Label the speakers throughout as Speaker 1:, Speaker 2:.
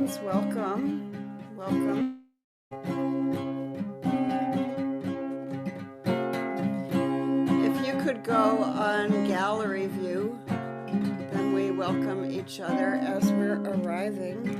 Speaker 1: friends, welcome. If you could go on gallery view, then we welcome each other as we're arriving.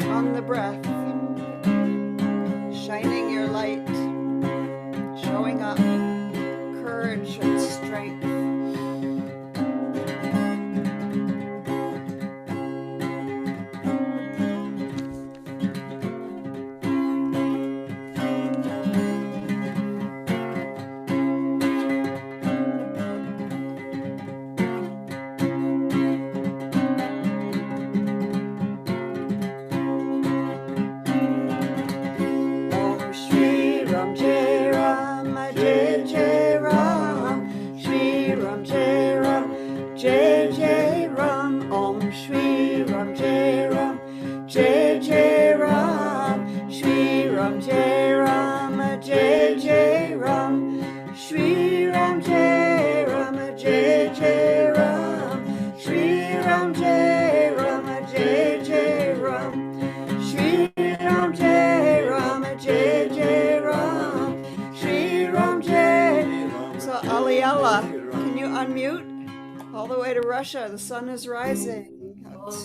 Speaker 1: On the breath, shining your light, showing up courage and strength. Can you unmute? All the way to Russia, the sun is rising.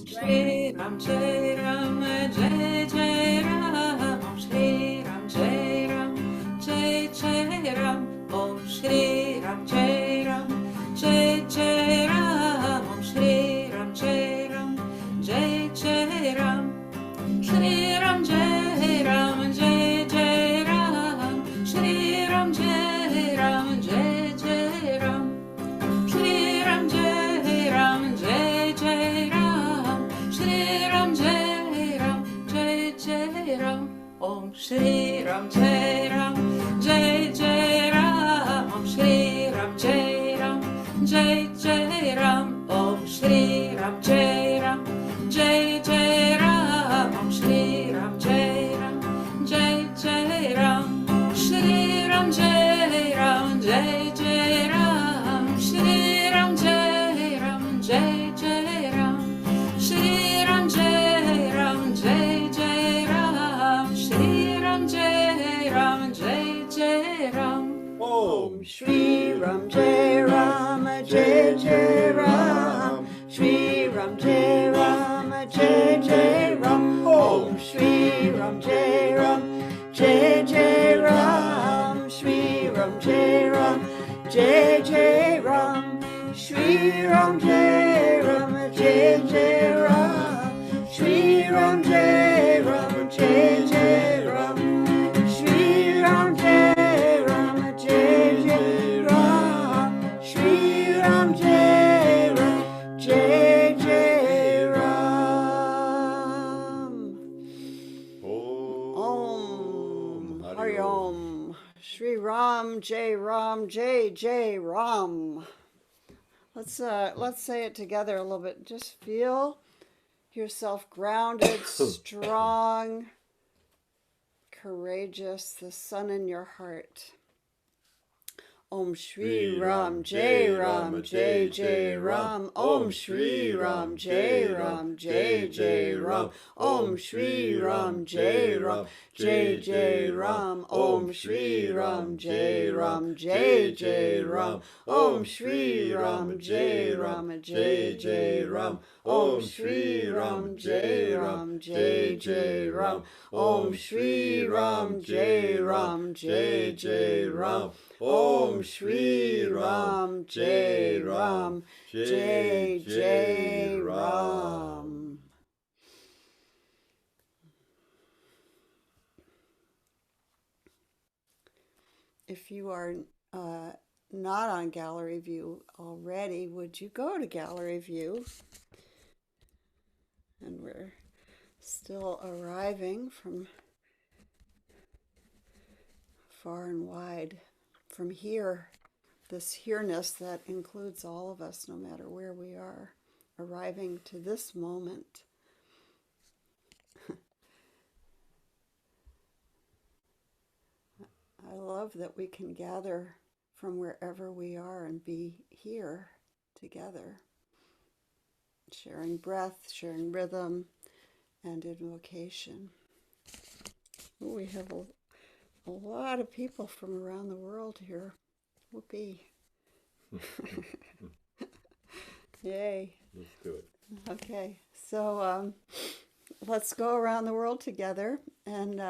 Speaker 2: Shri Ram Jai Ram Jai Jai Ram Om Shri Ram Jai Ram Jai Jai Ram Om Shri Ram Jai Ram Jai Jai Ram Om Shri Ram Jai Ram Jai Jai Ram Shri Ram Jai Ram Jai Jai Ram Shri Ram Jai Ram Jai Jai Ram Shri Ram Jai Ram Jai Jai Ram Shri Ram Jai Ram Jai Jai Ram Om Shri Ram Jai Ram Jai Jai Ram Om Shri Ram Jai Ram Jai Jai Ram Om Shri Ram Jai Ram Jai Jai Ram Om Shri Ram Jai Ram Jai Jai Ram Shri Ram Jai Ram Jai Jai Ram Shri Ram Jai Ram Jai Jai Ram Shri Ram Jai Ram Jai Jai Ram Shri Ram Jai Ram Jai Jai Ram
Speaker 1: Om Shri Ram Jai Ram Jai Jai Ram Shri Ram Jai Ram Jai Jai Ram Om Shri Ram Jai Ram Jai Jai Ram Shri Ram Jai Ram Jai Jai Ram Shri Ram Jai Ram Jai Jai Ram Shri Ram Jai Ram Jai Jai Ram Shri Ram, Jai Ram, Jai Jai Ram. Let's say it together a little bit. Just feel yourself grounded, strong, courageous, the sun in your heart. Om Shri Ram Jai Ram Jai Jai Ram. Om Shri Ram Jai Ram Jai Jai Ram. Om Shri Ram Jai Ram Jai Jai Ram. Om Shri Ram Jai Ram Jai Jai Ram. Om Shri Ram Jai Ram Jai Jai Ram. Om Shri Ram Jai Ram Jai Jai Ram. Om Shri Ram Jai Ram Jai Jai Ram. Om Shri Ram Jai Ram Jai Jai Ram. If you are not on gallery view already, would you go to gallery view? And we're still arriving from far and wide. From here, this here-ness that includes all of us, no matter where we are, arriving to this moment. I love that we can gather from wherever we are and be here together, sharing breath, sharing rhythm, and invocation. We have a lot of people from around the world here. Whoopee. Yay.
Speaker 3: Let's do it.
Speaker 1: Okay, so let's go around the world together, and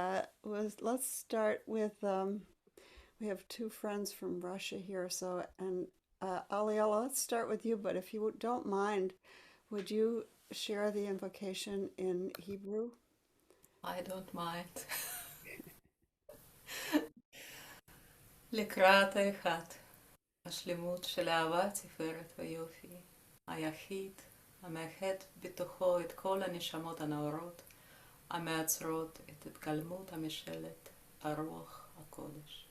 Speaker 1: let's start with, we have two friends from Russia here, so, and Aliela, let's start with you, but if you don't mind, would you share the invocation in Hebrew?
Speaker 2: I don't mind. לקראת האחד, השלמות של אהבה, תפארת ויופי, היחיד, המאחד בתוכו את כל הנשמות הנאורות, המעצרות את התגלמות המשלת, הרוח הקודש.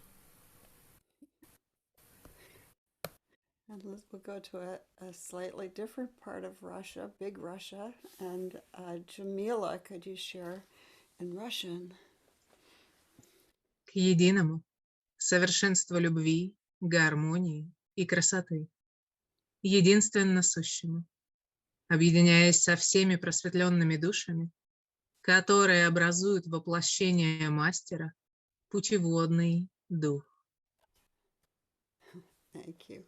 Speaker 1: And we'll go to a slightly different part of Russia, Big Russia, and Jamila, could you share in Russian?
Speaker 4: К единому, совершенству любви, гармонии и красоты, единственно сущему, объединяясь со всеми просветленными душами, которые образуют воплощение мастера, путеводный дух.
Speaker 1: Thank you.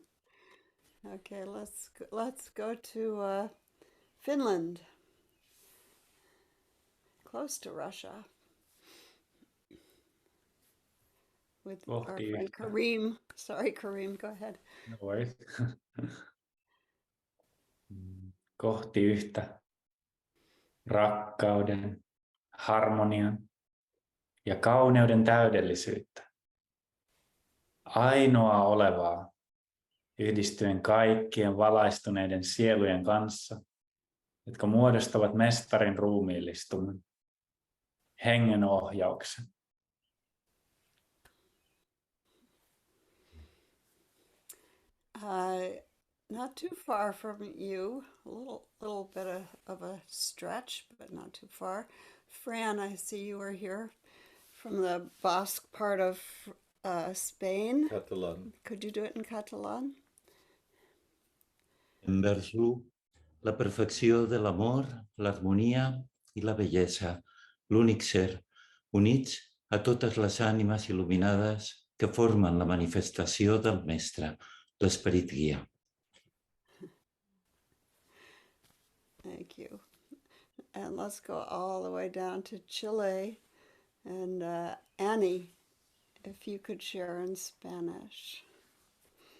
Speaker 1: Okay, let's go to Finland, close to Russia, with our friend Kareem. Sorry, Kareem, go ahead.
Speaker 3: No worries. Kohti yhtä rakkauden, harmonian ja kauneuden täydellisyyttä. Ainoa olevaa, yhdistyen kaikkien valaistuneiden sielujen kanssa, jotka muodostavat mestarin ruumiillistuman, hengen ohjauksen.
Speaker 1: Not too far from you, a little bit of a stretch, but not too far. Fran, I see you are here from the Basque part of Spain.
Speaker 3: Catalan.
Speaker 1: Could you do it in Catalan?
Speaker 5: Envers l'u, la perfecció de l'amor, l'harmonia i la bellesa, l'únic ser, units a totes les ànimes il·luminades que formen la manifestació del Mestre, l'esperit guia.
Speaker 1: Thank you. And let's go all the way down to Chile. And Annie, if you could share in Spanish.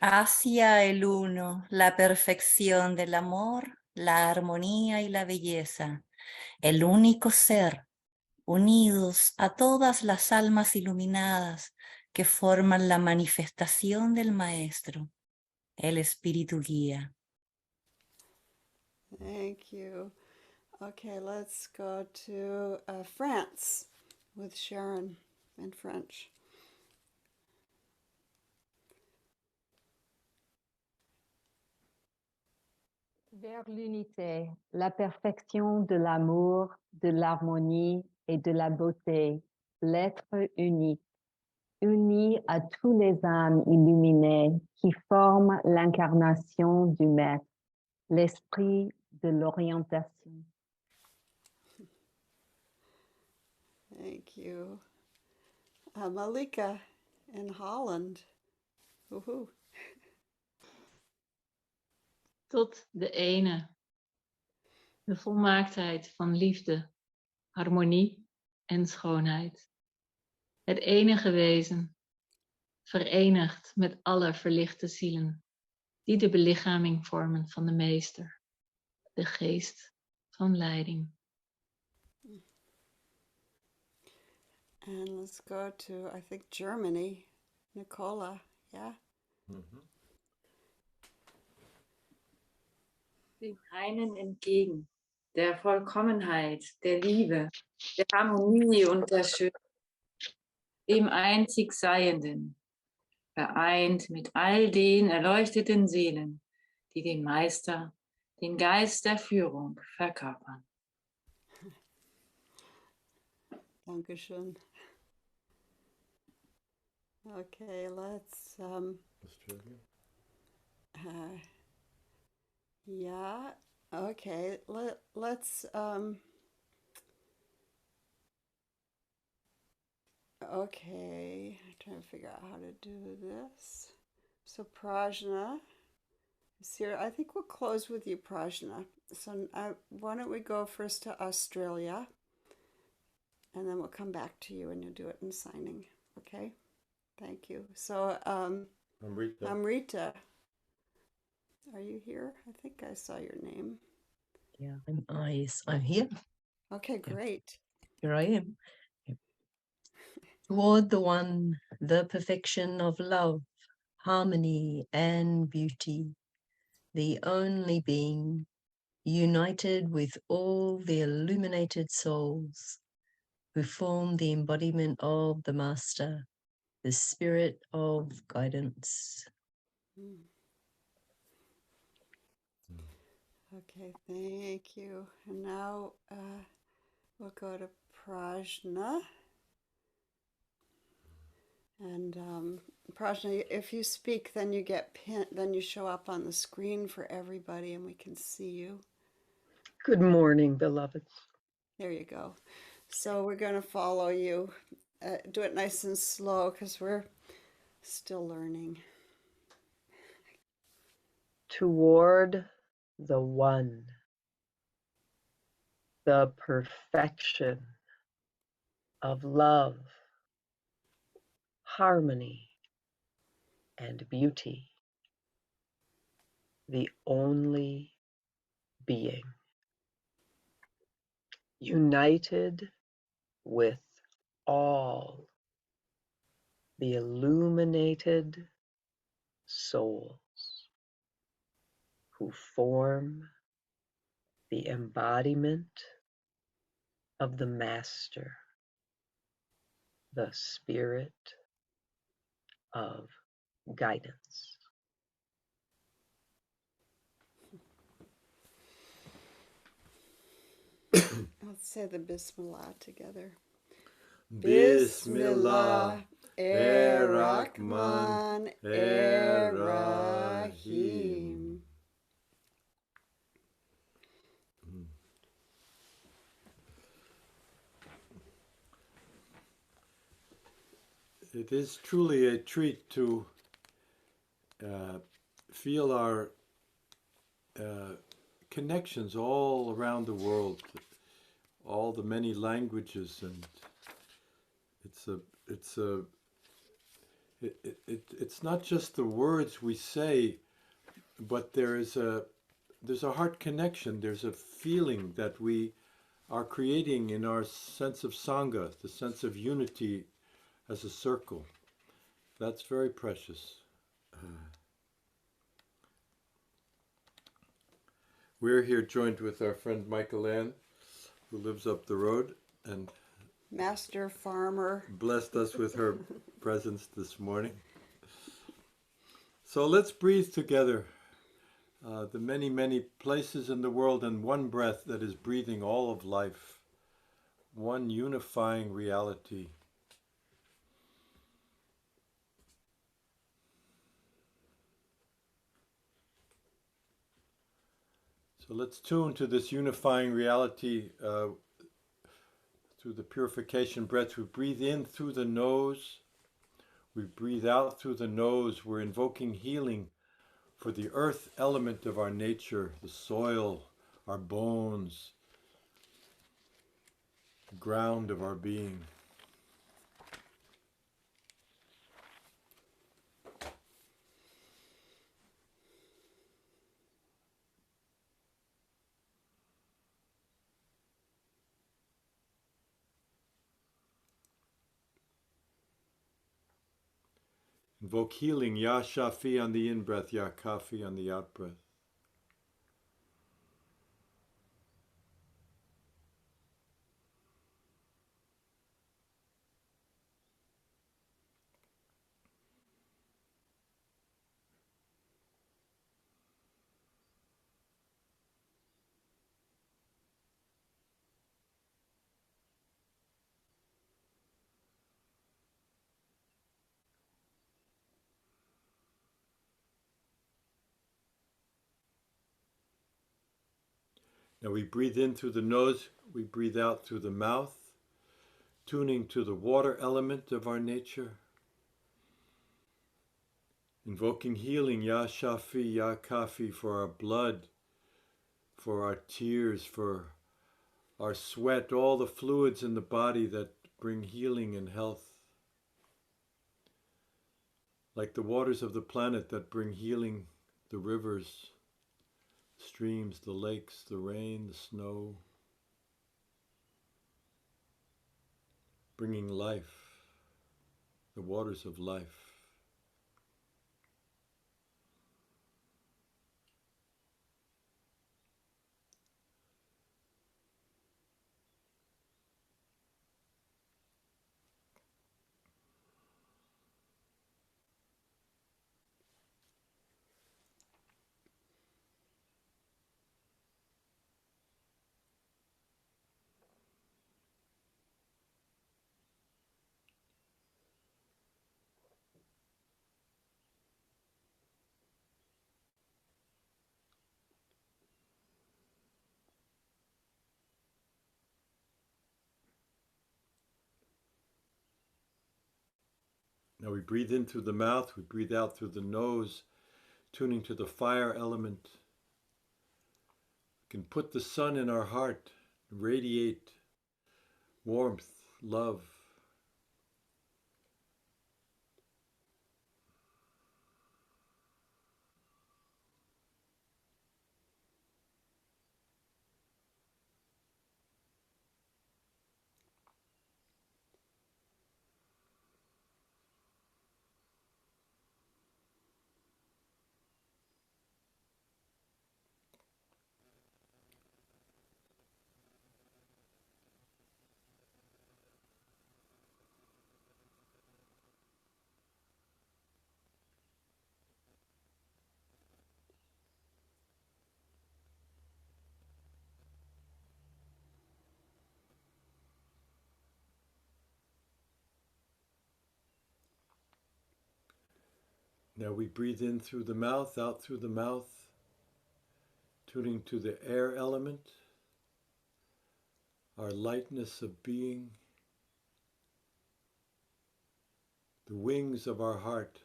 Speaker 6: Hacia el uno, la perfección del amor, la armonía y la belleza, el único ser, unidos a todas las almas iluminadas que forman la manifestación del Maestro, el Espíritu Guía.
Speaker 1: Thank you. Okay, let's go to France with Sharon in French.
Speaker 7: Vers l'unité, la perfection de l'amour, de l'harmonie et de la beauté, l'être unique, uni à tous les âmes illuminées qui forment l'incarnation du Maître, l'esprit de l'orientation.
Speaker 1: Thank you. Malika in Holland. Woohoo.
Speaker 8: Tot de ene, de volmaaktheid van liefde, harmonie en schoonheid. Het enige wezen, verenigd met alle verlichte zielen, die de belichaming vormen van de Meester, de geest van leiding.
Speaker 1: And let's go to, I think, Germany. Nicola, yeah?
Speaker 9: Dem einen entgegen, der Vollkommenheit, der Liebe, der Harmonie und der Schönheit, dem einzig Seienden, vereint mit all den erleuchteten Seelen, die den Meister, den Geist der Führung verkörpern.
Speaker 1: Dankeschön. Okay, let's
Speaker 10: Australia.
Speaker 1: Yeah, okay. Let's okay, I'm trying to figure out how to do this. So Prajna is here. I think we'll close with you, Prajna. So why don't we go first to Australia, and then we'll come back to you and you'll do it in signing. Okay? Thank you. So Amrita. Are you here? I think I saw your name.
Speaker 11: Yeah, I'm here.
Speaker 1: Okay, great.
Speaker 11: Here I am. Yep. Toward the one, the perfection of love, harmony and beauty, the only being, united with all the illuminated souls who form the embodiment of the Master, the spirit of guidance.
Speaker 1: Okay, thank you. And now we'll go to Prajna. And Prajna, if you speak, then you get then you show up on the screen for everybody and we can see you.
Speaker 12: Good morning, beloveds.
Speaker 1: There you go. So we're going to follow you. Do it nice and slow because we're still learning.
Speaker 12: Toward the one, the perfection of love, harmony, and beauty, the only being, united with all the illuminated souls who form the embodiment of the Master, the spirit of guidance.
Speaker 1: Let's say the Bismillah together.
Speaker 10: Bismillah, Rahman, Rahim. It is truly a treat to feel our connections all around the world, all the many languages, and it's not just the words we say, but there's a heart connection. There's a feeling that we are creating in our sense of Sangha, the sense of unity as a circle. That's very precious. We're here joined with our friend Michael Ann, who lives up the road and
Speaker 1: Master farmer.
Speaker 10: Blessed us with her presence this morning. So let's breathe together the many, many places in the world, and one breath that is breathing all of life, one unifying reality. So let's tune to this unifying reality through the purification breath. We breathe in through the nose. We breathe out through the nose. We're invoking healing for the earth element of our nature, the soil, our bones, the ground of our being. Invoke healing, Ya Shafi on the in-breath, Ya Kafi on the out-breath. Now we breathe in through the nose, we breathe out through the mouth, tuning to the water element of our nature. Invoking healing, Ya Shafi, Ya Kafi, for our blood, for our tears, for our sweat, all the fluids in the body that bring healing and health. Like the waters of the planet that bring healing, the rivers, streams, the lakes, the rain, the snow, bringing life, the waters of life. Now we breathe in through the mouth, we breathe out through the nose, tuning to the fire element. We can put the sun in our heart, radiate warmth, love. Now we breathe in through the mouth, out through the mouth, tuning to the air element, our lightness of being, the wings of our heart.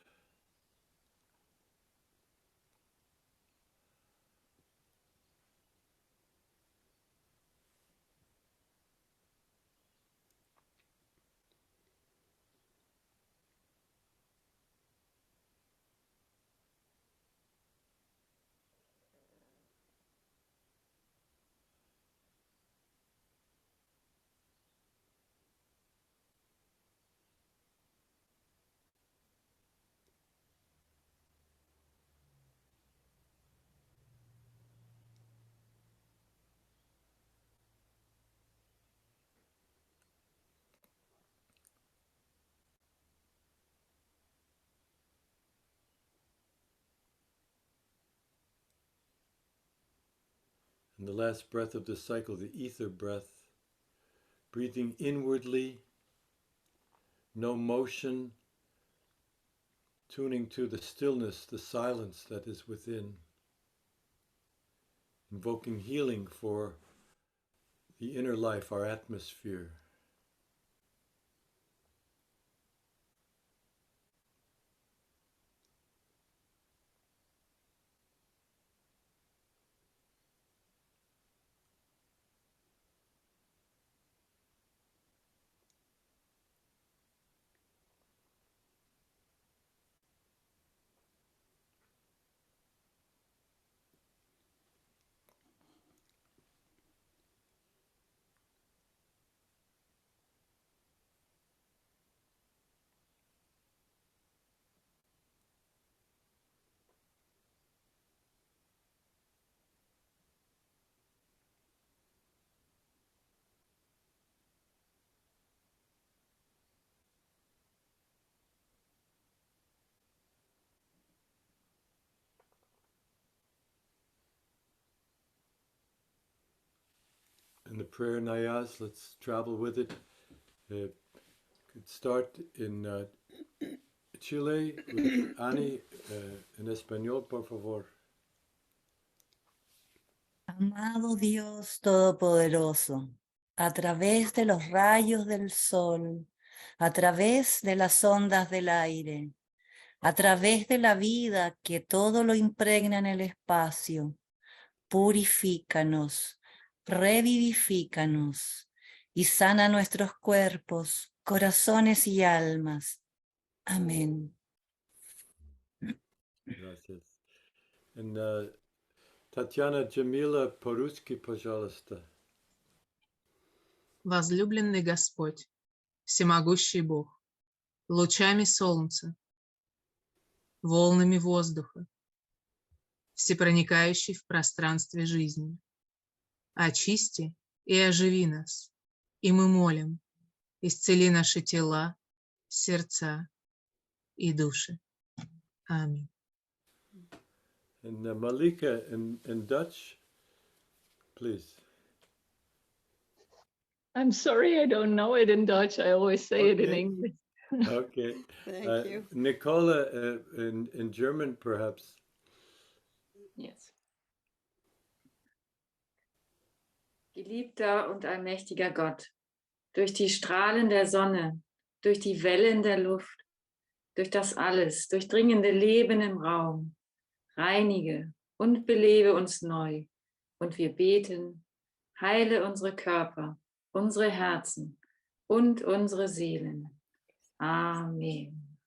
Speaker 10: And the last breath of this cycle, the ether breath, breathing inwardly, no motion, tuning to the stillness, the silence that is within, invoking healing for the inner life, our atmosphere. And the prayer Nayaz, let's travel with it. Could start in Chile with Annie en español, por favor.
Speaker 6: Amado Dios Todopoderoso, a través de los rayos del sol, a través de las ondas del aire, a través de la vida que todo lo impregna en el espacio, purifícanos, revivifícanos y sana nuestros cuerpos, corazones y almas. Amén.
Speaker 10: Gracias. And Tatiana Jamila Poruski, пожалуйста.
Speaker 4: Возлюбленный Господь, всемогущий Бог, лучами солнца, волнами воздуха, всепроникающий в пространстве жизни, очисти и оживи нас, и мы молим, исцели наши тела, сердца и души. Аминь.
Speaker 10: And Malika in Dutch, please.
Speaker 8: I'm sorry, I don't know it in Dutch. I always say it in English.
Speaker 10: Okay.
Speaker 1: Thank you.
Speaker 10: Nicola in German, perhaps.
Speaker 9: Yes. Geliebter und allmächtiger Gott, durch die Strahlen der Sonne, durch die Wellen der Luft, durch das alles, durchdringende Leben im Raum, reinige und belebe uns neu. Und wir beten, heile unsere Körper, unsere Herzen und unsere Seelen. Amen.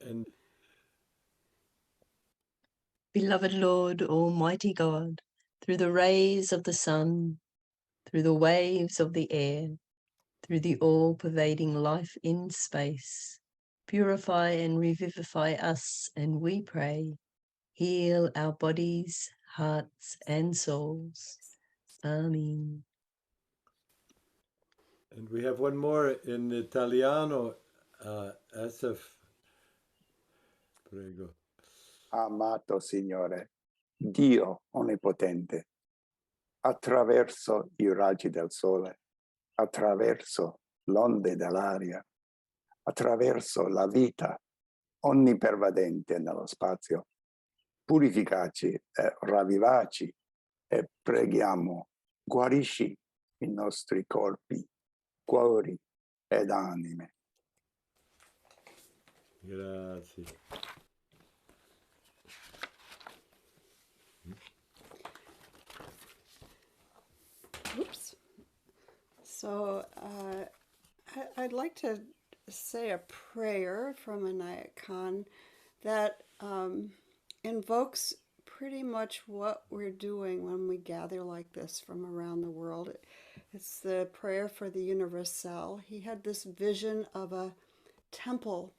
Speaker 10: And
Speaker 11: Beloved Lord, Almighty God, through the rays of the sun, through the waves of the air, through the all-pervading life in space, purify and revivify us, and we pray, heal our bodies, hearts, and souls. Amen.
Speaker 10: And we have one more in Italiano, Asaf. Prego.
Speaker 13: Amato Signore, Dio Onnipotente, attraverso i raggi del sole, attraverso l'onde dell'aria, attraverso la vita onnipervadente nello spazio, purificaci e ravvivaci e preghiamo, guarisci i nostri corpi, cuori ed anime.
Speaker 10: Grazie.
Speaker 1: Oops. So I'd like to say a prayer from a Nyakan that invokes pretty much what we're doing when we gather like this from around the world. It's the prayer for the universal. He had this vision of a temple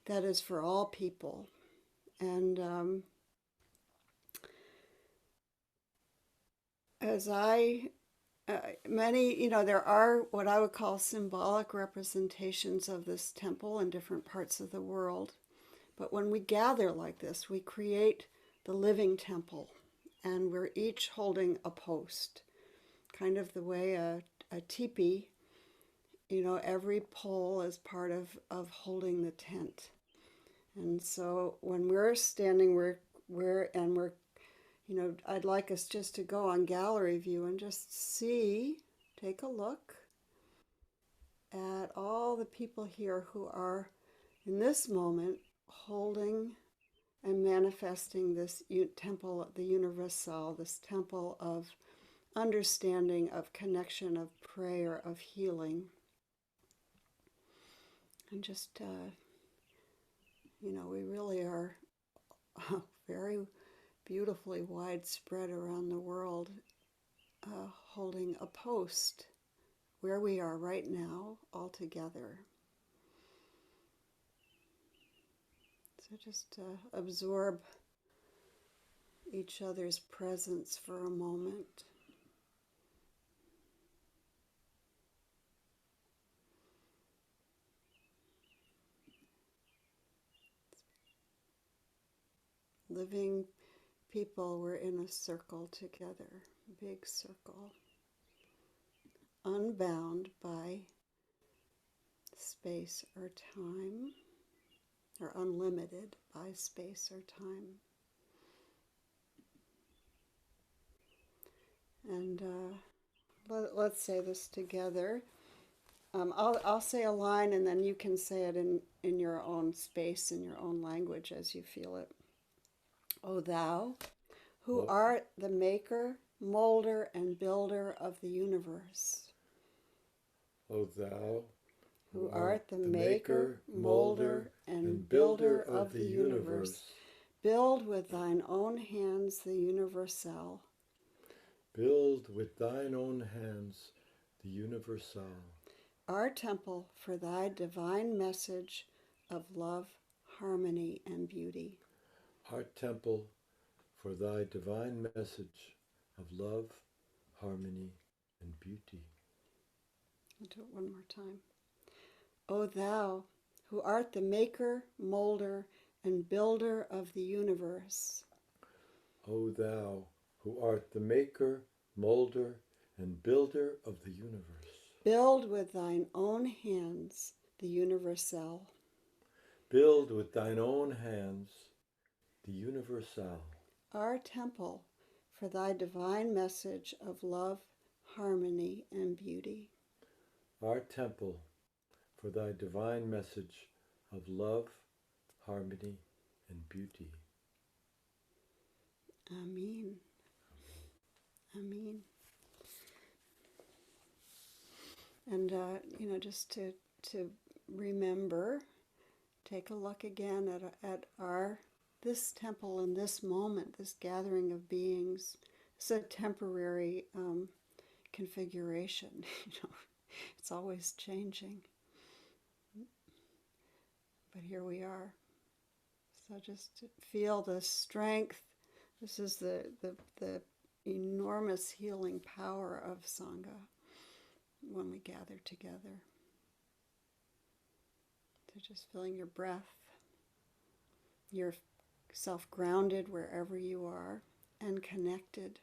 Speaker 1: that is for all people. And as many, there are what I would call symbolic representations of this temple in different parts of the world. But when we gather like this, we create the living temple. and we're each holding a post, kind of the way a teepee, every pole is part of holding the tent. And so when we're standing, we're I'd like us just to go on gallery view and just take a look at all the people here who are in this moment holding and manifesting this temple, the universal, this temple of understanding, of connection, of prayer, of healing. And just, we really are very beautifully widespread around the world, holding a post where we are right now, all together. So just absorb each other's presence for a moment. Living people, we're in a circle together, big circle, unbound by space or time, or unlimited by space or time. And let's say this together. I'll say a line and then you can say it in your own space, in your own language as you feel it. O thou, who art the maker, molder, and builder of the universe.
Speaker 10: O thou,
Speaker 1: who art the maker, molder, and builder of the universe, build with thine own hands the universal.
Speaker 10: Build with thine own hands the universal.
Speaker 1: Our temple for thy divine message of love, harmony, and beauty.
Speaker 10: Our temple for thy divine message of love, harmony, and beauty.
Speaker 1: I'll do it one more time. O thou, who art the maker, molder, and builder of the universe.
Speaker 10: O thou, who art the maker, molder, and builder of the universe.
Speaker 1: Build with thine own hands the universal.
Speaker 10: Build with thine own hands the universal.
Speaker 1: Our temple for thy divine message of love, harmony, and beauty.
Speaker 10: Our temple for thy divine message of love, harmony, and beauty.
Speaker 1: Amen. Amen. And, just to remember, take a look again at this temple in this moment, this gathering of beings. It's a temporary configuration. It's always changing. But here we are. So just feel the strength. This is the enormous healing power of Sangha when we gather together. So just feeling your breath, yourself grounded wherever you are and connected.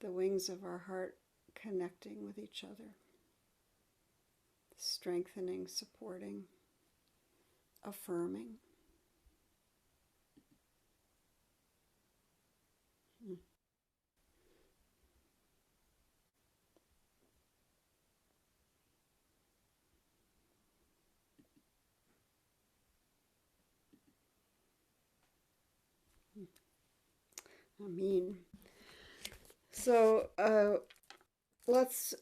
Speaker 1: The wings of our heart connecting with each other. Strengthening, supporting, affirming. Amen. So let's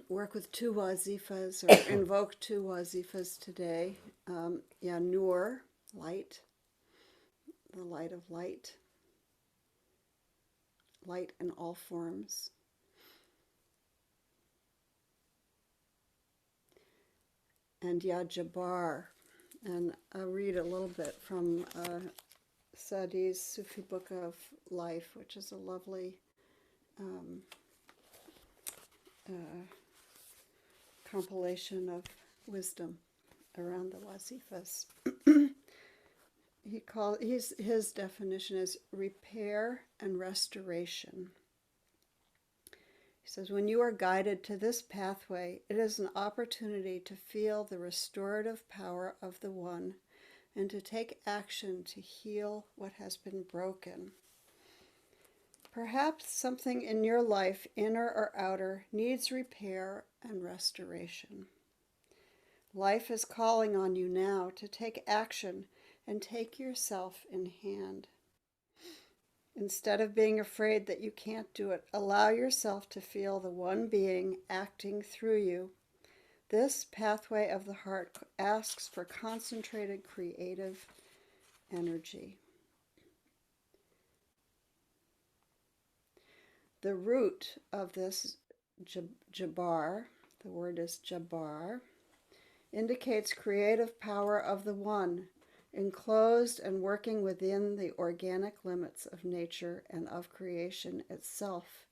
Speaker 1: work with two wazifas, or invoke two wazifas today. Nur, light, the light of light, light in all forms. And Jabar, and I'll read a little bit from Sadi's Sufi Book of Life, which is a lovely compilation of wisdom around the wazifas. his definition is repair and restoration. He says, when you are guided to this pathway, it is an opportunity to feel the restorative power of the One and to take action to heal what has been broken. Perhaps something in your life, inner or outer, needs repair and restoration. Life is calling on you now to take action and take yourself in hand. Instead of being afraid that you can't do it, allow yourself to feel the one being acting through you. This pathway of the heart asks for concentrated creative energy. The root of this Jabar, the word is Jabar, indicates creative power of the One, enclosed and working within the organic limits of nature and of creation itself.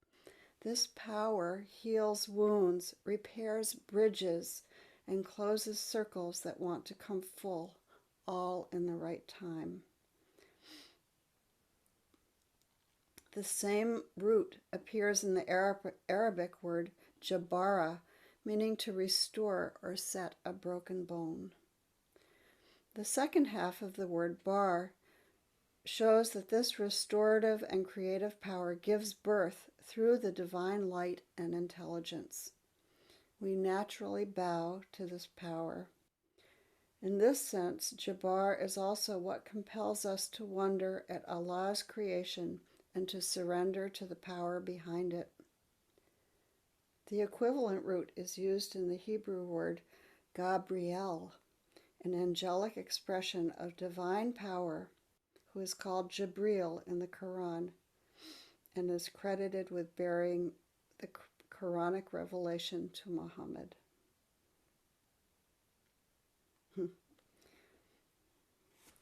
Speaker 1: This power heals wounds, repairs bridges, and closes circles that want to come full, all in the right time. The same root appears in the Arabic word jabara, meaning to restore or set a broken bone. The second half of the word bar shows that this restorative and creative power gives birth through the divine light and intelligence. We naturally bow to this power. In this sense, Jabar is also what compels us to wonder at Allah's creation and to surrender to the power behind it. The equivalent root is used in the Hebrew word Gabriel, an angelic expression of divine power, who is called Jibril in the Quran and is credited with bearing the Quranic revelation to Muhammad.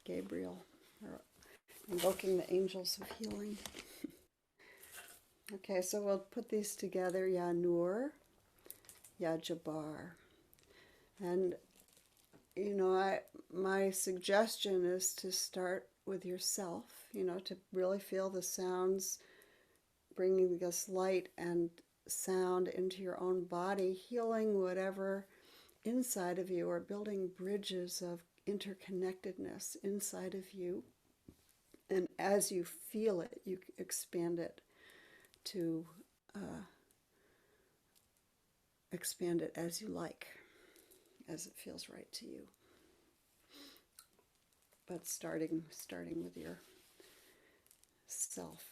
Speaker 1: Gabriel, invoking the angels of healing. Okay, so we'll put these together, Ya Nur, Ya Jabar. And, my suggestion is to start with yourself, to really feel the sounds, bringing this light and sound into your own body, healing whatever inside of you, or building bridges of interconnectedness inside of you. And as you feel it, you expand it to expand it as you like, as it feels right to you. But starting with your self,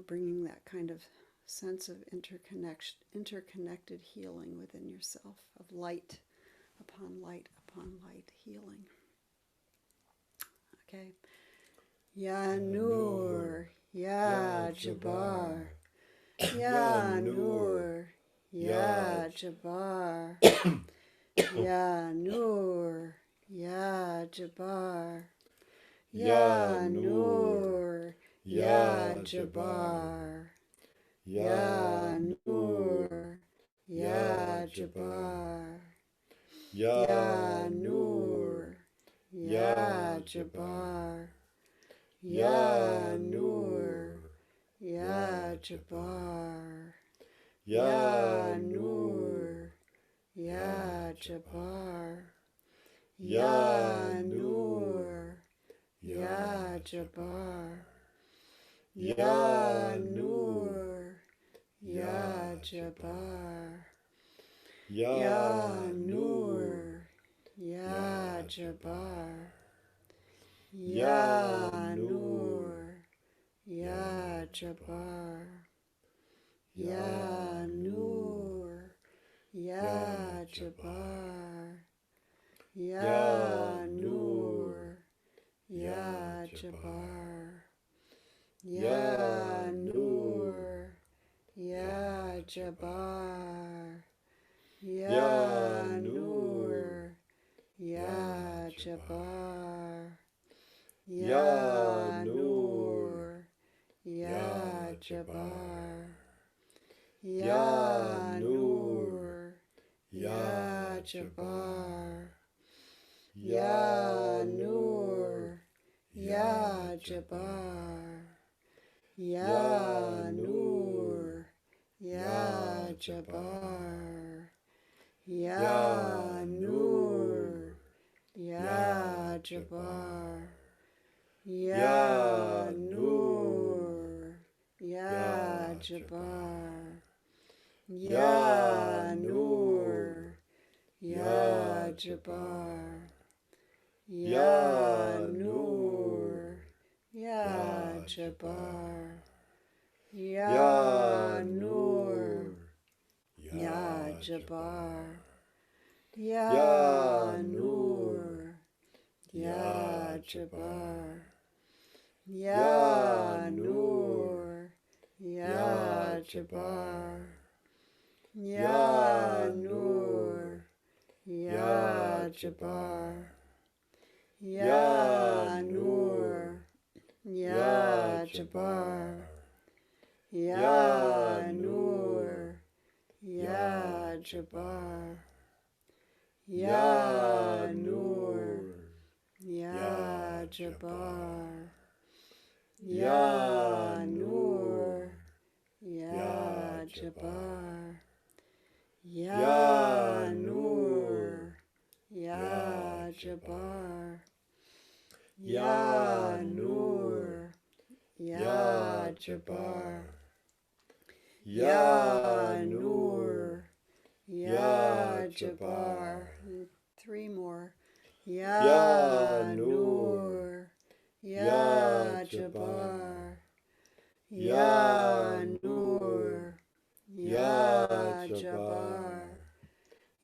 Speaker 1: bringing that kind of sense of interconnected healing within yourself, of light upon light upon light healing. Okay. Ya Nur, Ya Jabar. Ya Nur, Ya Jabar. Ya Nur, Ya Jabar. Ya Nur, Ya Jabar. Ya Nur, Ya Jabar. Ya Nur, Ya Jabar. Ya Nur, Ya Jabar. Ya Nur, Ya Jabar. Ya Nur, Ya Jabar. Ya Nur, Ya Jabar. Ya Nur, Ya Jabar. Ya Nur, Ya Jabar. Ya Nur, Ya Jabar. Ya Nur, Ya Jabar. Ya Nur, Ya Jabar. Ya Nur, Ya Jabar. Ya Nur, Ya Jabar. Ya Nur, Ya Jabar. Ya Nur, Ya Jabar. Ya Nur. Ya Jabar. Ya Nur. Ya Jabar. Ya Nur. Ya Jabar. Ya Nur. Ya Jabar. Ya Nur. Ya Jabar. Ya Nur. Ya Jabar. Ya Nur. Ya Jabar. Ya Nur. Ya Jabar. Ya Nur. Ya Jabar. Ya Nur. Ya Jabar. Ya Nur. Ya Jabar. Ya Nur. Ya Jabar. Ya Nur. Ya Jabar. Ya Nur. Ya Jabar. Ya Nur. Ya Jabar. Ya Nur. Ya Jabar. Three more. Ya Nur. Ya Jabar. Ya Nur. Ya Jabar.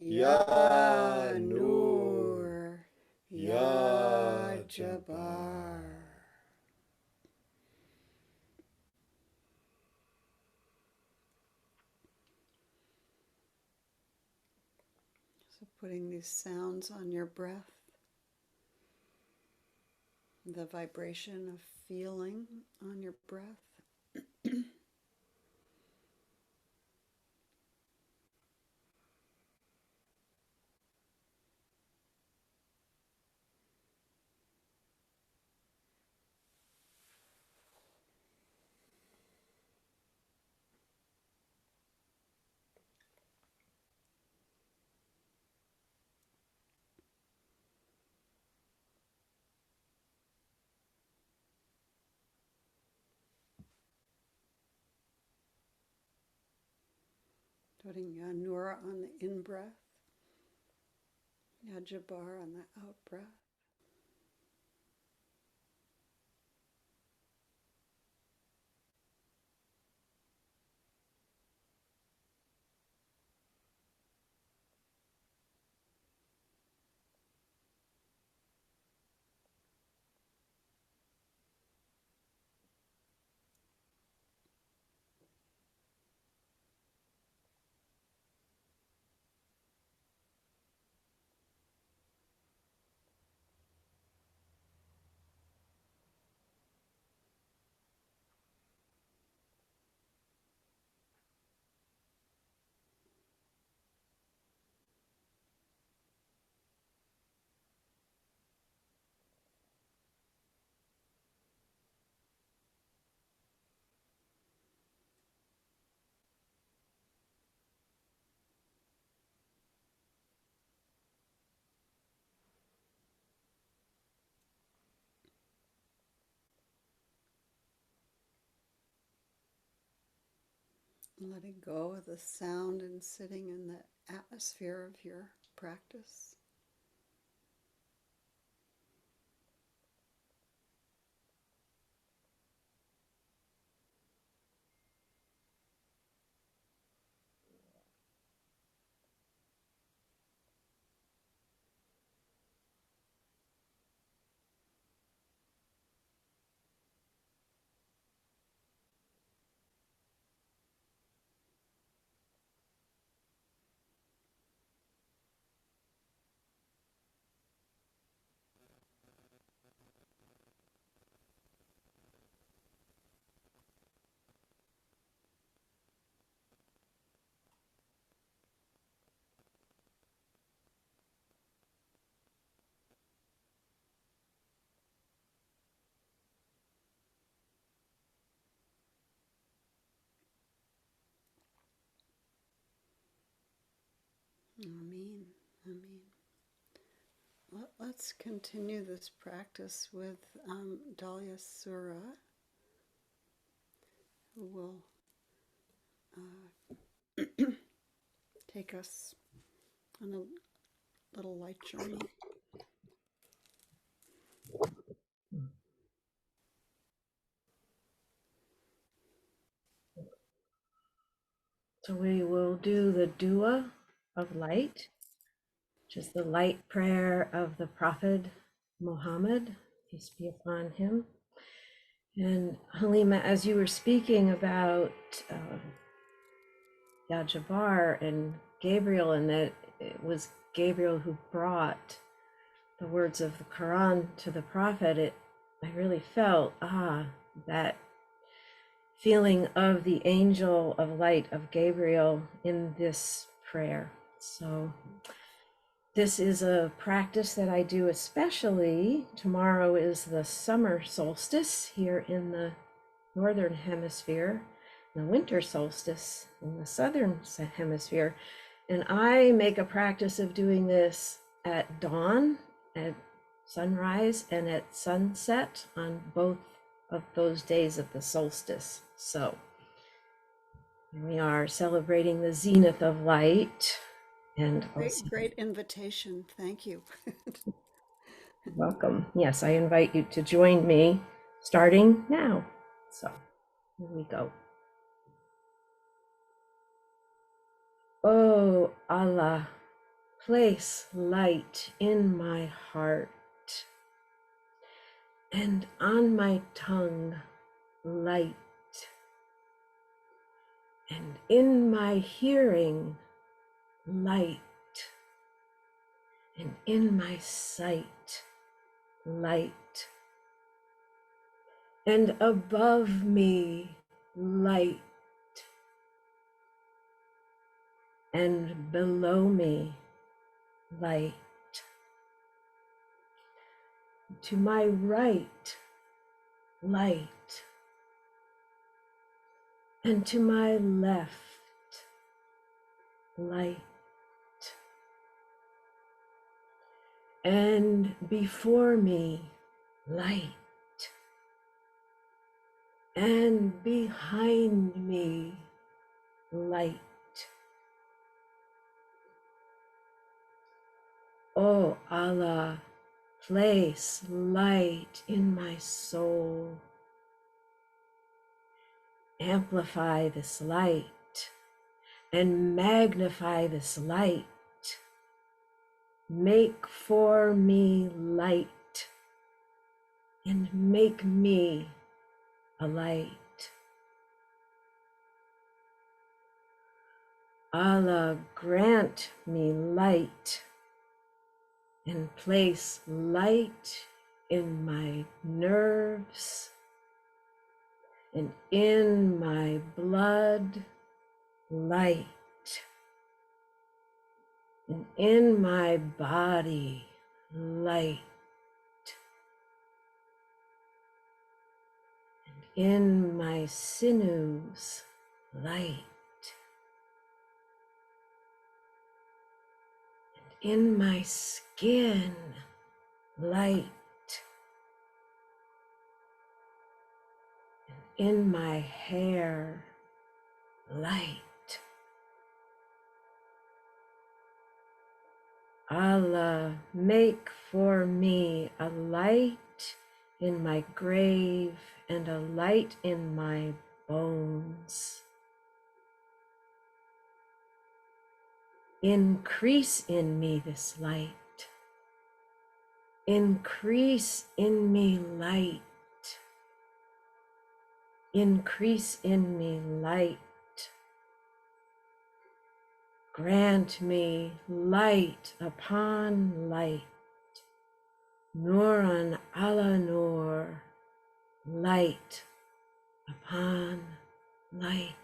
Speaker 1: Ya Nur. Ya Jabar. So putting these sounds on your breath, the vibration of feeling on your breath. Putting Ya Nur on the in-breath, Ya Jabar on the out-breath. Letting go of the sound and sitting in the atmosphere of your practice. Amen. Amen. Let's continue this practice with Dahlia Sura, who will take us on a little light journey.
Speaker 14: So we will do the dua of light, which is the light prayer of the Prophet Muhammad, peace be upon him. And Halima, as you were speaking about Jabar and Gabriel, and that it was Gabriel who brought the words of the Quran to the Prophet, I really felt, that feeling of the angel of light of Gabriel in this prayer. So this is a practice that I do, especially tomorrow is the summer solstice here in the northern hemisphere, the winter solstice in the southern hemisphere. And I make a practice of doing this at dawn, at sunrise, and at sunset on both of those days of the solstice. So we are celebrating the zenith of light. And
Speaker 1: Great invitation. Thank you.
Speaker 14: Welcome. Yes, I invite you to join me starting now. So here we go. Oh Allah, place light in my heart and on my tongue light, and in my hearing light, and in my sight light, and above me light, and below me light. To my right light, and to my left light, and before me light, and behind me light. Oh Allah, place light in my soul. Amplify this light and magnify this light. Make for me light and make me a light. Allah, grant me light and place light in my nerves and in my blood light, and in my body light, and in my sinews light, and in my skin light, and in my hair light. Allah, make for me a light in my grave and a light in my bones. Increase in me this light. Increase in me light. Increase in me light. Grant me light upon light. Nuran ala nur, light upon light.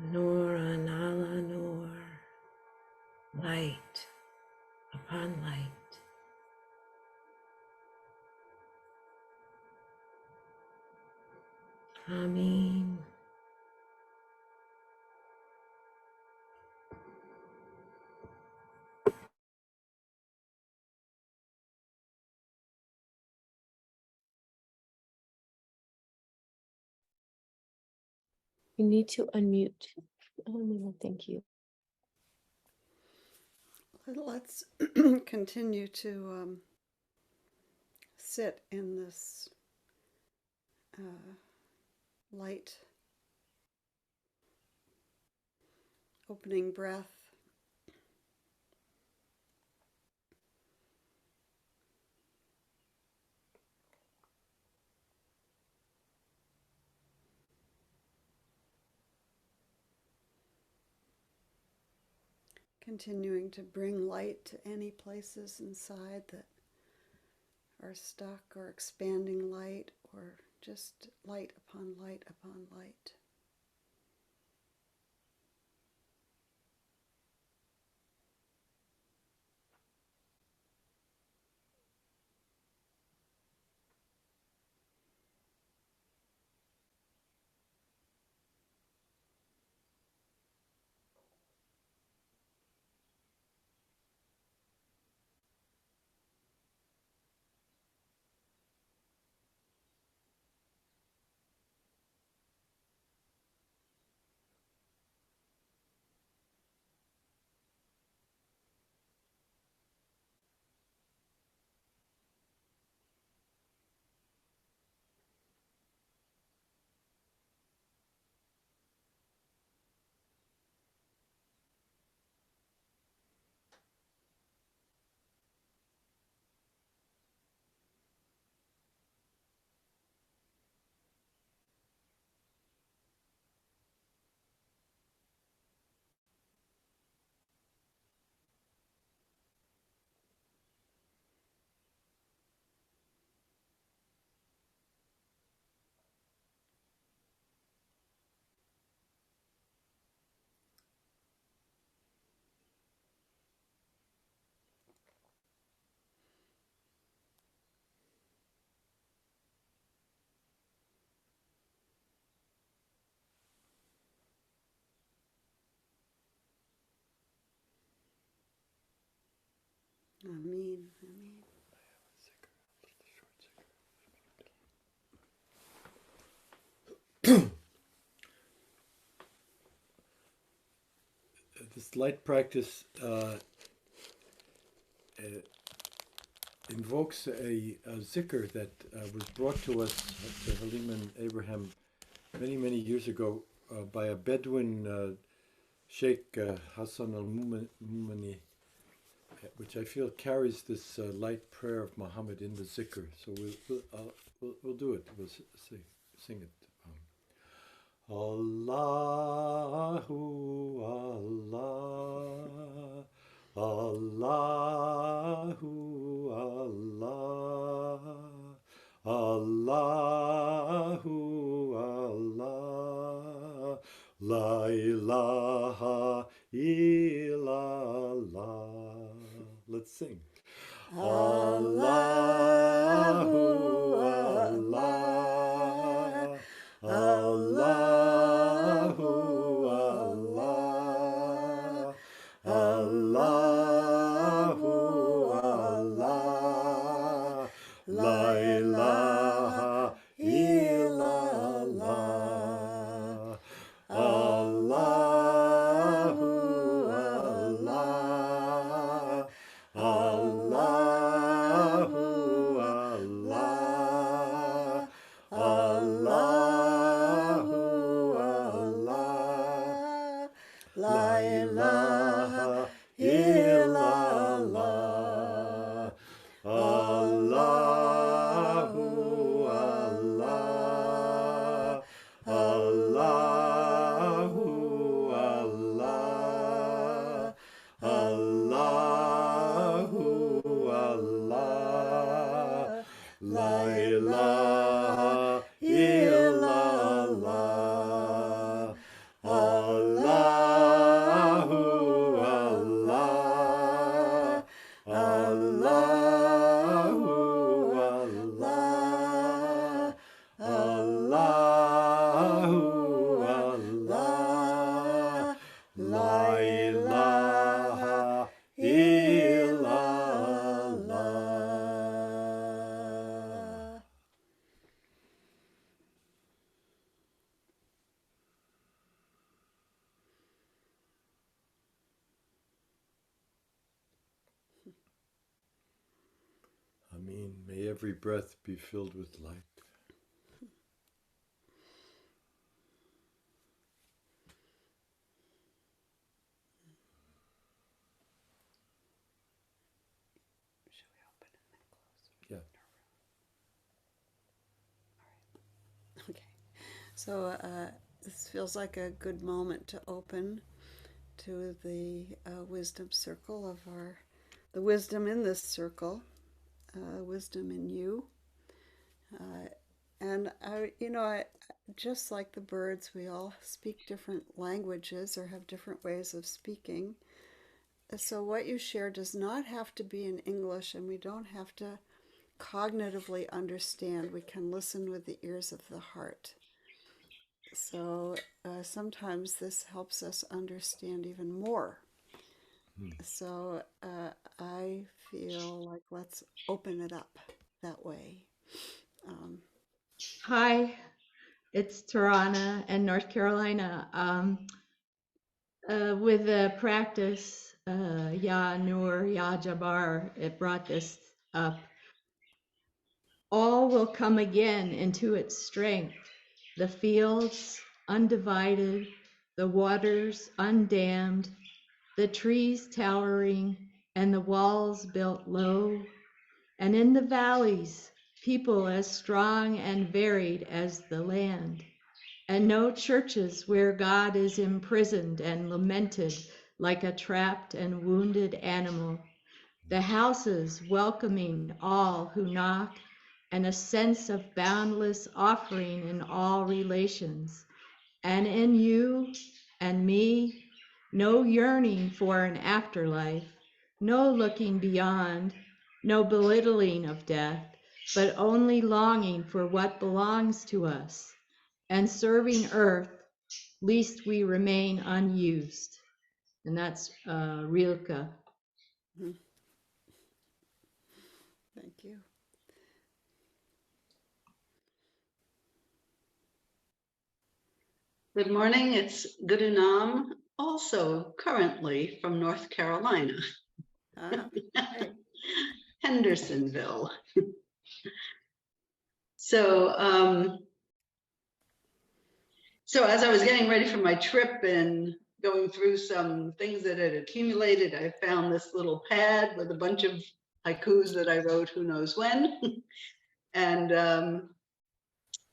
Speaker 14: Nuran ala nur, light upon light. You need to unmute. Oh, no, thank you.
Speaker 1: Let's continue to sit in this light opening breath. Continuing to bring light to any places inside that are stuck, or expanding light, or just light upon light upon light. Amen. Amen.
Speaker 10: This light practice invokes a zikr that was brought to us, to Halim and Abraham, many years ago by a Bedouin Sheikh Hassan al-Mumani, which I feel carries this light prayer of Muhammad in the zikr. So we'll do it. We'll sing it. Allahu Allah, Allahu Allah, Allahu Allah, La ilaha illallah. Let's sing. Allahu Allah, Allahu Allah, Allahu Allah, La ilaha illallah, Allahu Allah, Allahu Allah, Allahu Allah, La ilaha illallah, Allahu Allah, Allahu Allah, Allahu Allah, La ilaha illallah, Allahu May every breath be filled with light.
Speaker 1: Should we open and then close?
Speaker 10: Yeah.
Speaker 1: All right. Okay. So this feels like a good moment to open to the wisdom circle of the wisdom in this circle, wisdom in you. And I just like the birds, we all speak different languages or have different ways of speaking. So what you share does not have to be in English, and we don't have to cognitively understand. We can listen with the ears of the heart. So sometimes this helps us understand even more. So I feel like let's open it up that way.
Speaker 8: Hi, it's Tarana in North Carolina. With the practice, Ya Nur, Ya Jabar, it brought this up. All will come again into its strength. The fields undivided, the waters undammed, the trees towering, and the walls built low. And in the valleys, people as strong and varied as the land. And no churches where God is imprisoned and lamented like a trapped and wounded animal. The houses welcoming all who knock, and a sense of boundless offering in all relations. And in you and me, no yearning for an afterlife, no looking beyond, no belittling of death, but only longing for what belongs to us, and serving earth, lest we remain unused. And that's Rilke.
Speaker 1: Thank you.
Speaker 15: Good morning, it's Gurunam, also currently from North Carolina.
Speaker 1: Hey.
Speaker 15: Hendersonville. So as I was getting ready for my trip and going through some things that had accumulated, I found this little pad with a bunch of haikus that I wrote who knows when. And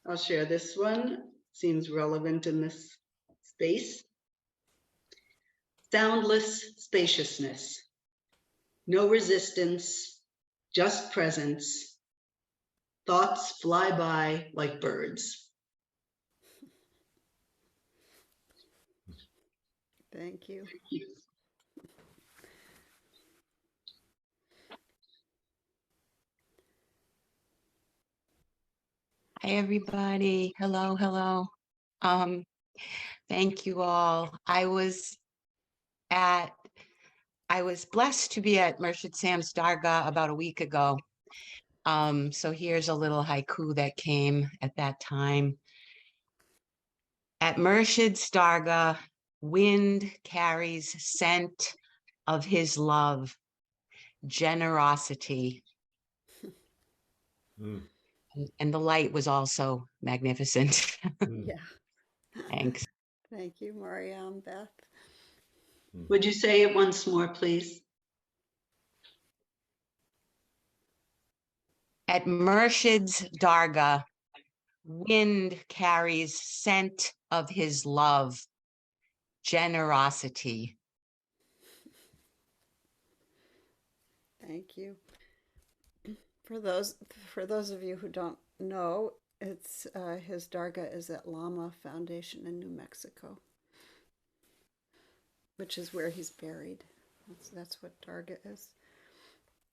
Speaker 15: I'll share this one. Seems relevant in this space. Soundless spaciousness. No resistance, just presence. Thoughts fly by like birds.
Speaker 1: Thank you.
Speaker 16: Hi, everybody. Hello, hello. Thank you all. I was blessed to be at Murshid Sam's Dargah about a week ago. So here's a little haiku that came at that time. At Murshid's Dargah, wind carries scent of his love, generosity. And the light was also magnificent.
Speaker 1: Yeah.
Speaker 16: Thanks.
Speaker 1: Thank you, Mariam, Beth.
Speaker 15: Would you say it once more, please?
Speaker 16: At Murshid's Dargah, wind carries scent of his love, generosity.
Speaker 1: Thank you. For those of you who don't know, it's his Dargah is at Lama Foundation in New Mexico, which is where he's buried. That's what Dargah is.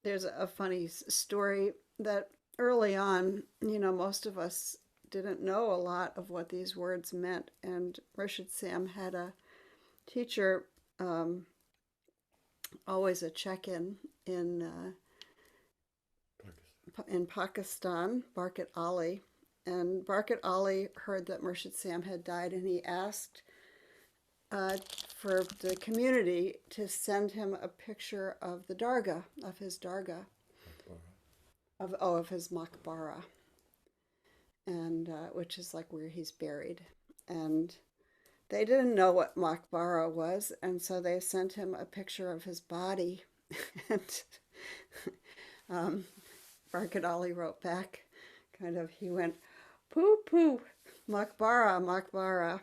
Speaker 1: There's a funny story that early on, most of us didn't know a lot of what these words meant, and Murshid Sam had a teacher, always a check-in in Pakistan, Barkat Ali. And Barkat Ali heard that Murshid Sam had died, and he asked for the community to send him a picture of the Dargah, of his Dargah. of his maqbara, and which is like where he's buried. And they didn't know what maqbara was, and so they sent him a picture of his body. And Barkat Ali wrote back, kind of, he went, poo poo, maqbara, maqbara.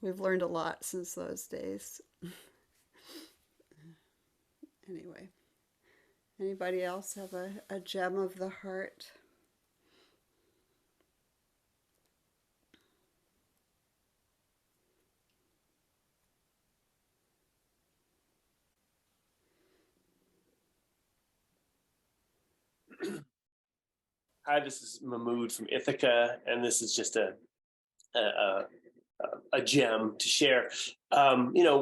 Speaker 1: We've learned a lot since those days. Anyway, anybody else have a gem of the heart?
Speaker 17: Hi, this is Mahmood from Ithaca, and this is just a gem to share.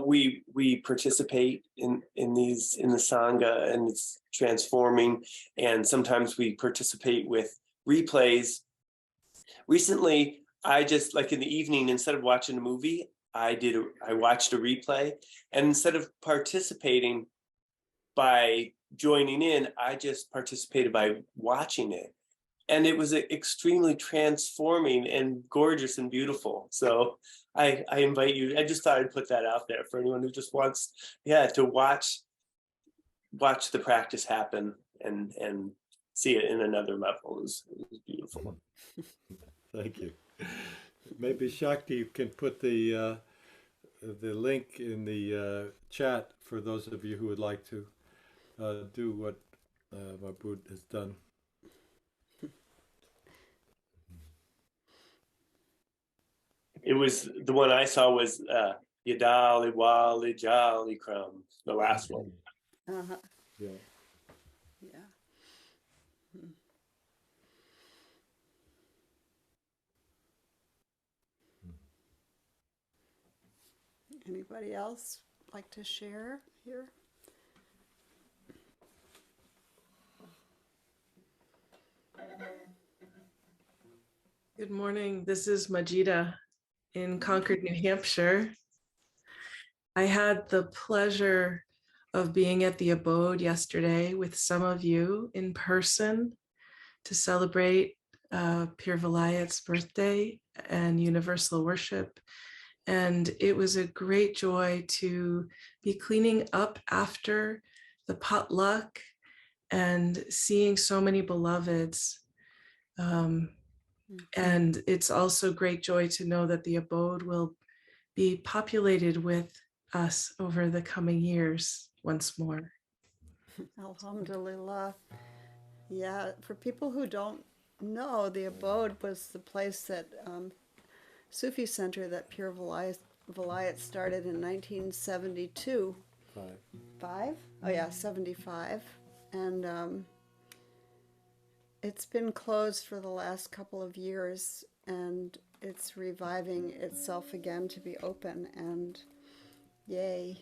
Speaker 17: We participate in the Sangha, and it's transforming, and sometimes we participate with replays. Recently, I just, like in the evening, instead of watching a movie, I watched a replay, and instead of participating by joining in, I just participated by watching it. And it was extremely transforming and gorgeous and beautiful. So I invite you, I just thought I'd put that out there for anyone who just wants, to watch the practice happen and see it in another level. It was beautiful.
Speaker 10: Thank you. Maybe Shakti can put the link in the chat for those of you who would like to do what Mahmood has done.
Speaker 17: It was, the one I saw was Yadali Wali Jali Kram, the last one.
Speaker 1: Uh-huh.
Speaker 10: Yeah.
Speaker 1: Yeah. Anybody else like to share here?
Speaker 18: Good morning. This is Majida in Concord, New Hampshire. I had the pleasure of being at the abode yesterday with some of you in person to celebrate Pir Vilayat's birthday and universal worship. And it was a great joy to be cleaning up after the potluck and seeing so many beloveds. And it's also great joy to know that the abode will be populated with us over the coming years once more.
Speaker 1: Alhamdulillah. Yeah, for people who don't know, the abode was the place that Sufi center that Pir Vilayat started in 1972. Five? Oh yeah, 75. And it's been closed for the last couple of years, and it's reviving itself again to be open, and yay.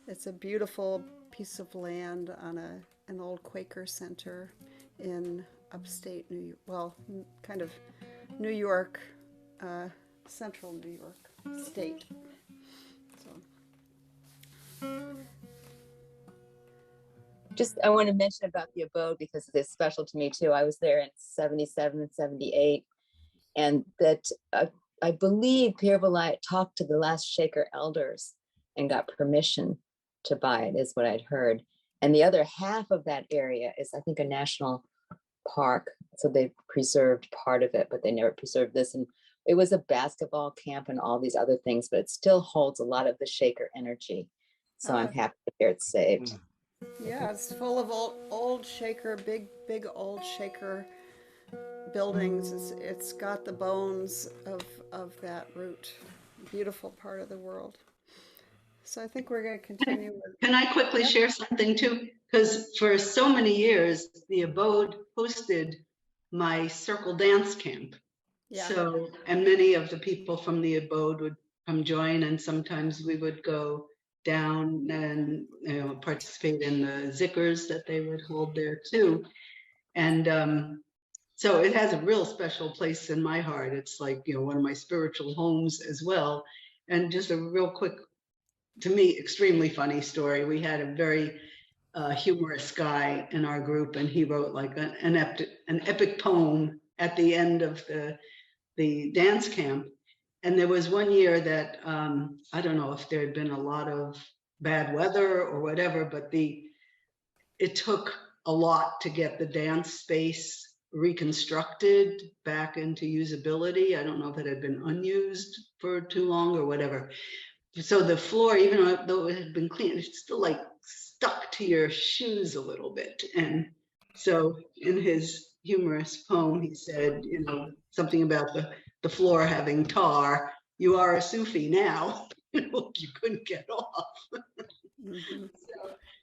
Speaker 1: It's a beautiful piece of land on an old Quaker center in upstate New York, well, kind of New York, central New York state.
Speaker 19: I want to mention about the abode because it's special to me too. I was there in 77 and 78, and that I believe Pir Vilayat talked to the last Shaker elders and got permission to buy it, is what I'd heard. And the other half of that area is, I think, a national park. So they preserved part of it, but they never preserved this. And it was a basketball camp and all these other things, but it still holds a lot of the Shaker energy. So I'm happy to hear it's saved.
Speaker 1: Yeah, it's full of old Shaker, big old Shaker buildings. It's got the bones of that root. Beautiful part of the world. So I think we're going to continue.
Speaker 15: Can I quickly share something too? Because for so many years, the abode hosted my circle dance camp.
Speaker 1: Yeah.
Speaker 15: So, and many of the people from the abode would come join, and sometimes we would go down and participate in the zikrs that they would hold there too. And so it has a real special place in my heart. It's like, one of my spiritual homes as well. And just a real quick to me, extremely funny story. We had a very humorous guy in our group, and he wrote like an epic poem at the end of the dance camp. And there was one year that I don't know if there had been a lot of bad weather or whatever, but it took a lot to get the dance space reconstructed back into usability. I don't know if it had been unused for too long or whatever. So the floor, even though it had been clean, it's still like stuck to your shoes a little bit. And so in his humorous poem, he said, you know, something about the floor having tar. You are a Sufi now. You couldn't get off.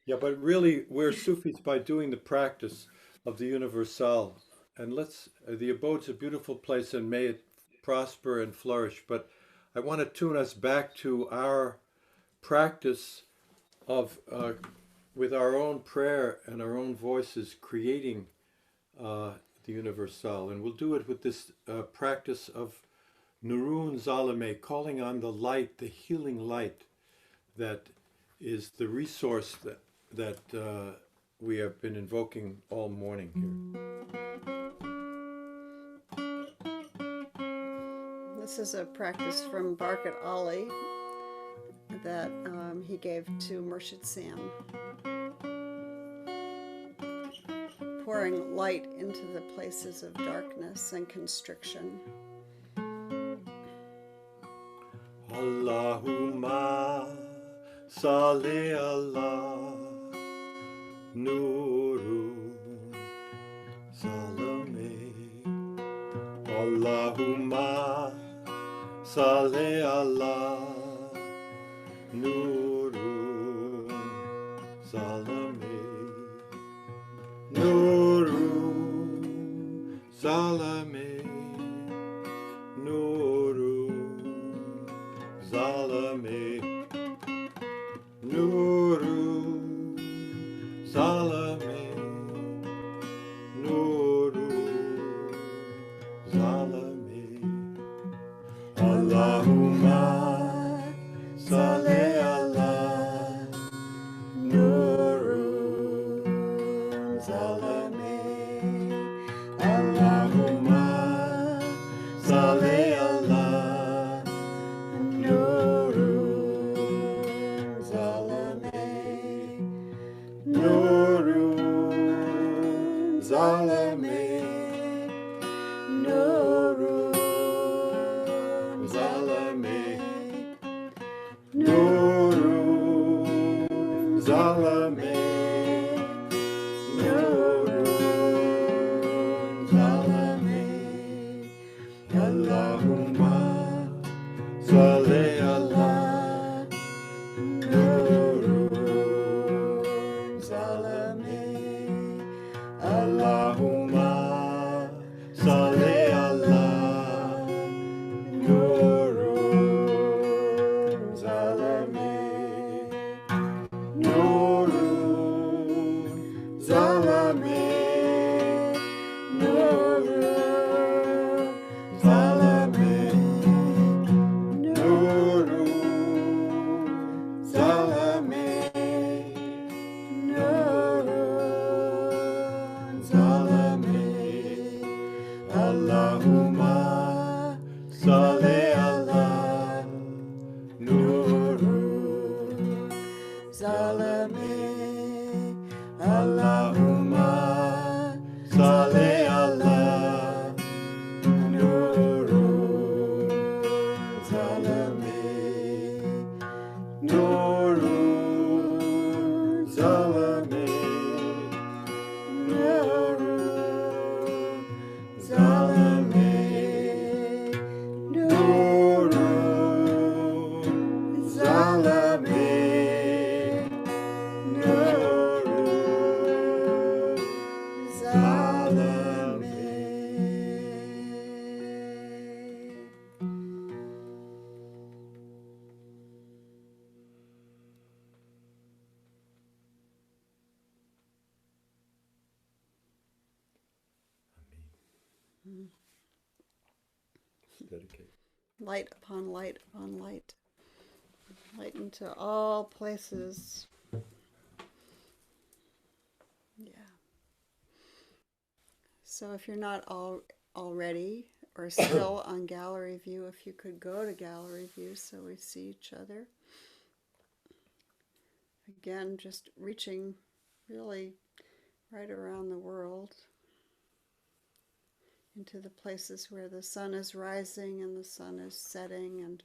Speaker 10: Yeah, but really, we're Sufis by doing the practice of the Universal. And the abode's a beautiful place and may it prosper and flourish. But I want to tune us back to our practice of, with our own prayer and our own voices, creating the Universal. And we'll do it with this practice of Nurun Zalame, calling on the light, the healing light that is the resource that we have been invoking all morning here.
Speaker 1: This is a practice from Barkat Ali that he gave to Murshid Sam, pouring light into the places of darkness and constriction.
Speaker 10: Allahumma salli ala Nuru Salame. Allahumma salli ala Nuru Salame. Nuru Salame. Nuru Salame. Nuru Salame. Nuru Salame. Allahumma salli ala Nuru Salame. Allahumma salli ala Nuru Salame. Nuru Salame. Nuru Salame. Nuru Salame. Nuru Salame. Allahumma salli ala Nuru Salame. Allahumma salli ala Nuru Salame. Nuru Salame. Nuru Salame. Nuru Salame. Nuru Salame. Allahumma salli ala Nuru Salame. Allahumma salli ala Nuru Salame. Nuru Salame. Nuru Salame. Nuru Salame.
Speaker 1: Light upon light upon light. Light into all places. Yeah. So if you're not already or still on gallery view, if you could go to gallery view so we see each other. Again, just reaching really right around the world into the places where the sun is rising and the sun is setting, and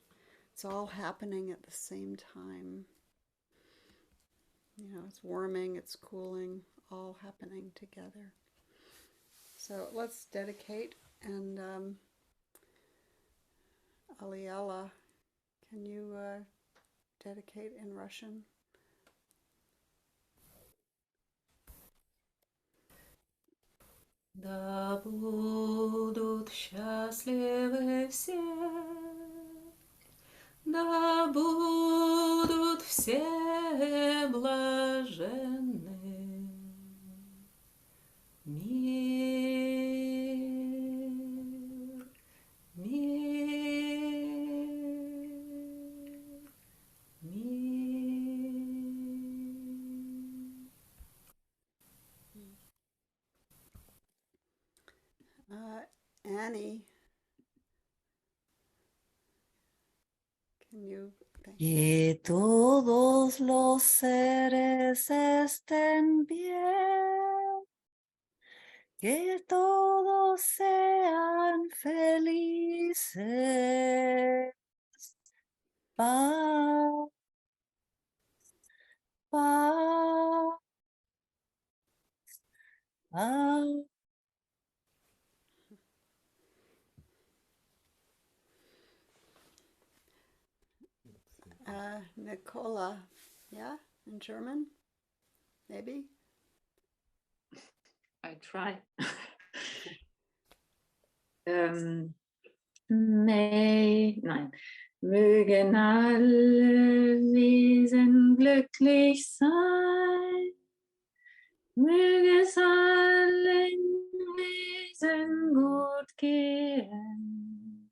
Speaker 1: it's all happening at the same time. You know, it's warming, it's cooling, all happening together. So let's dedicate, and Aliela, can you dedicate in Russian?
Speaker 2: Да будут счастливы все, да будут все блаженны. Мир, мир, мир.
Speaker 1: Annie, can you?
Speaker 6: Que todos los seres estén bien, que todos sean felices. Paz, paz, paz.
Speaker 1: Nicola, yeah, in German, maybe?
Speaker 9: I try. Nein. Mögen alle Wesen glücklich sein. Möge es allen Wesen gut gehen.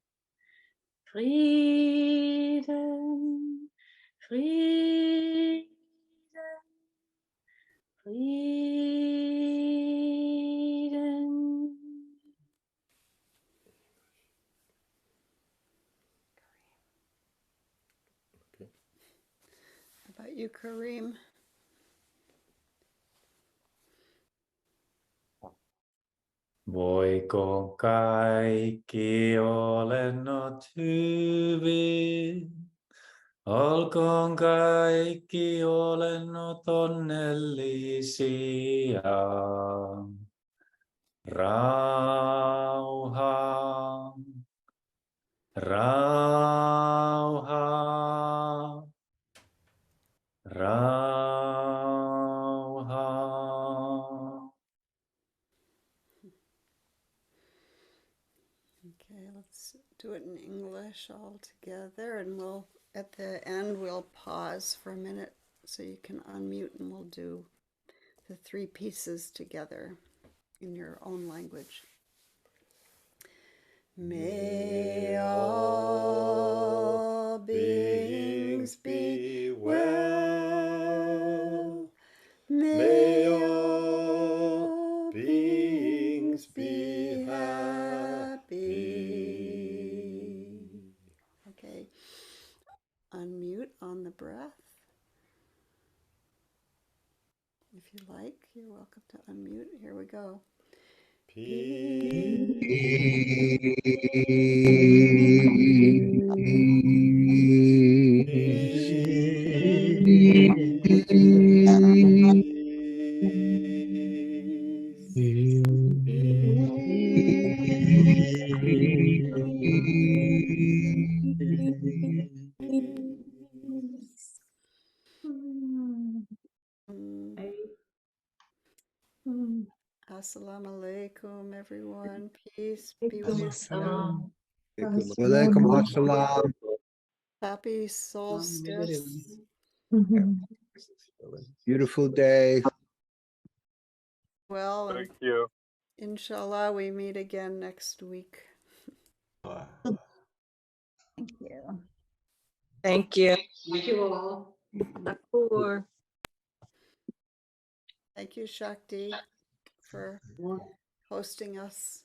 Speaker 9: Frieden, Frieden, Frieden.
Speaker 1: How about you, Kareem?
Speaker 3: Voiko kaikki olennot hyvin, olkoon kaikki olennot onnellisia. Rauha, rauha, rauha.
Speaker 1: Okay, let's do it in English all together, and we'll, at the end, we'll pause for a minute so you can unmute, and we'll do the three pieces together in your own language. May all beings be well. May all beings be happy. Okay. Unmute on the breath. If you like, you're welcome to unmute. Here we go. Assalamu alaikum, everyone. Peace be with you.
Speaker 20: Walaikum assalam.
Speaker 1: Happy solstice.
Speaker 20: Beautiful day.
Speaker 1: Well,
Speaker 21: Thank you.
Speaker 1: Inshallah, we meet again next week.
Speaker 6: Thank you.
Speaker 14: Thank you.
Speaker 15: Thank you all.
Speaker 14: Nakur.
Speaker 1: Thank you, Shakti, for hosting us.